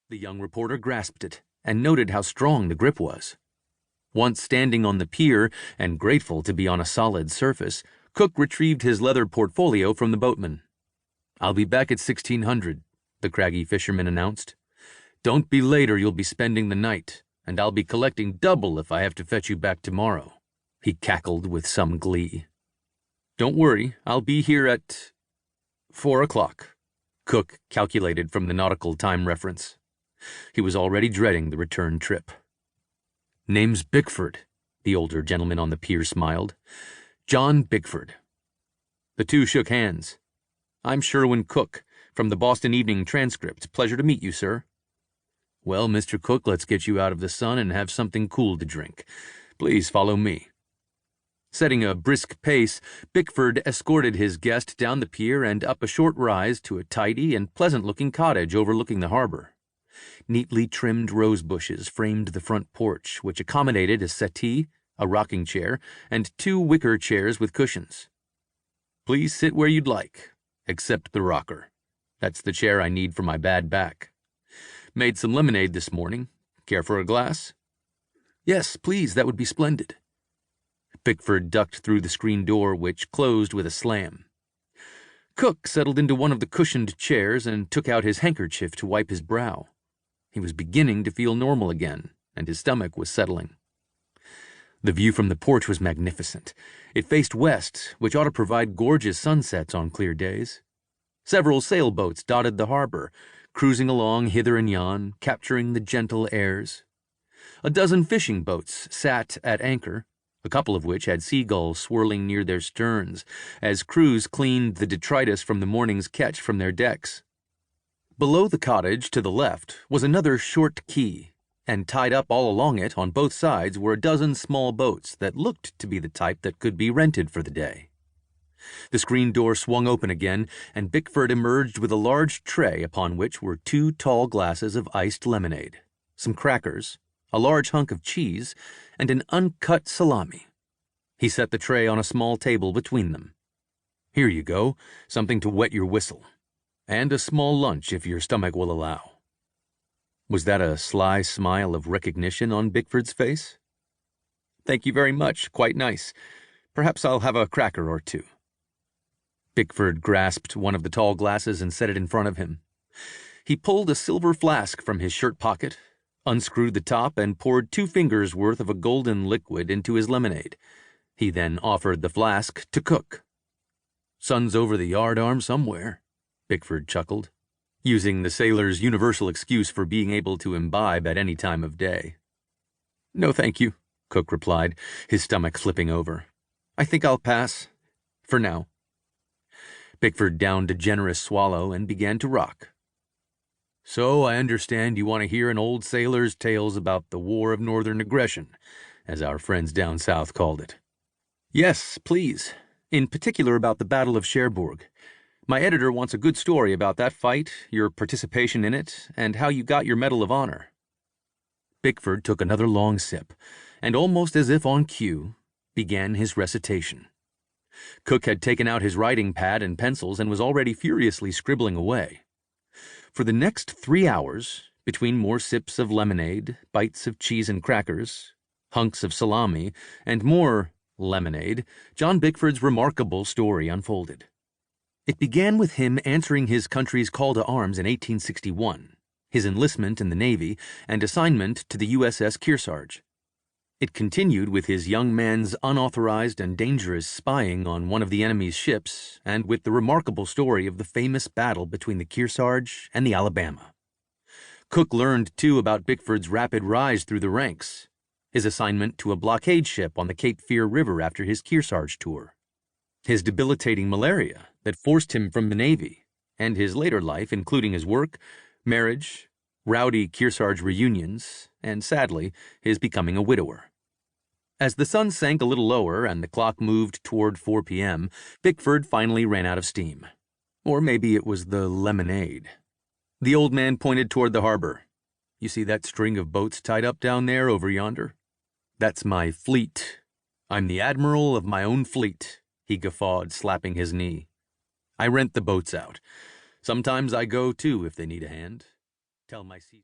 The young reporter grasped it and noted how strong the grip was. Once standing on the pier and grateful to be on a solid surface, Cook retrieved his leather portfolio from the boatman. "I'll be back at 1600, the craggy fisherman announced. "Don't be late or you'll be spending the night, and I'll be collecting double if I have to fetch you back tomorrow," he cackled with some glee. "Don't worry, I'll be here at 4 o'clock, Cook calculated from the nautical time reference. He was already dreading the return trip. "Name's Bickford," the older gentleman on the pier smiled. "John Bickford." The two shook hands. "I'm Sherwin Cook, from the Boston Evening Transcript. Pleasure to meet you, sir." "Well, Mr. Cook, let's get you out of the sun and have something cool to drink. Please follow me." Setting a brisk pace, Bickford escorted his guest down the pier and up a short rise to a tidy and pleasant-looking cottage overlooking the harbor. Neatly trimmed rose bushes framed the front porch, which accommodated a settee, a rocking chair, and 2 wicker chairs with cushions. "Please sit where you'd like, except the rocker. That's the chair I need for my bad back. Made some lemonade this morning. Care for a glass?" "Yes, please, that would be splendid." Bickford ducked through the screen door, which closed with a slam. Cook settled into one of the cushioned chairs and took out his handkerchief to wipe his brow. He was beginning to feel normal again, and his stomach was settling. The view from the porch was magnificent. It faced west, which ought to provide gorgeous sunsets on clear days. Several sailboats dotted the harbor, cruising along hither and yon, capturing the gentle airs. A dozen fishing boats sat at anchor, a couple of which had seagulls swirling near their sterns, as crews cleaned the detritus from the morning's catch from their decks. Below the cottage, to the left, was another short quay, and tied up all along it on both sides were a dozen small boats that looked to be the type that could be rented for the day. The screen door swung open again, and Bickford emerged with a large tray upon which were 2 tall glasses of iced lemonade, some crackers, a large hunk of cheese, and an uncut salami. He set the tray on a small table between them. "Here you go, something to wet your whistle. And a small lunch if your stomach will allow." Was that a sly smile of recognition on Bickford's face? "Thank you very much, quite nice. Perhaps I'll have a cracker or 2. Bickford grasped one of the tall glasses and set it in front of him. He pulled a silver flask from his shirt pocket, unscrewed the top, and poured 2 fingers' worth of a golden liquid into his lemonade. He then offered the flask to Cook. "Sun's over the yardarm somewhere," Bickford chuckled, using the sailor's universal excuse for being able to imbibe at any time of day. "No, thank you," Cook replied, his stomach flipping over. "I think I'll pass. For now." Bickford downed a generous swallow and began to rock. "So I understand you want to hear an old sailor's tales about the War of Northern Aggression, as our friends down south called it." "Yes, please. In particular about the Battle of Cherbourg. My editor wants a good story about that fight, your participation in it, and how you got your Medal of Honor." Bickford took another long sip, and almost as if on cue, began his recitation. Cook had taken out his writing pad and pencils and was already furiously scribbling away. For the next 3 hours, between more sips of lemonade, bites of cheese and crackers, hunks of salami, and more lemonade, John Bickford's remarkable story unfolded. It began with him answering his country's call to arms in 1861, his enlistment in the Navy, and assignment to the USS Kearsarge. It continued with his young man's unauthorized and dangerous spying on one of the enemy's ships, and with the remarkable story of the famous battle between the Kearsarge and the Alabama. Cook learned, too, about Bickford's rapid rise through the ranks, his assignment to a blockade ship on the Cape Fear River after his Kearsarge tour, his debilitating malaria that forced him from the Navy, and his later life, including his work, marriage, rowdy Kearsarge reunions, and, sadly, his becoming a widower. As the sun sank a little lower and the clock moved toward 4 p.m., Bickford finally ran out of steam. Or maybe it was the lemonade. The old man pointed toward the harbor. "You see that string of boats tied up down there over yonder? That's my fleet. I'm the admiral of my own fleet," he guffawed, slapping his knee. "I rent the boats out. Sometimes I go, too, if they need a hand. Tell my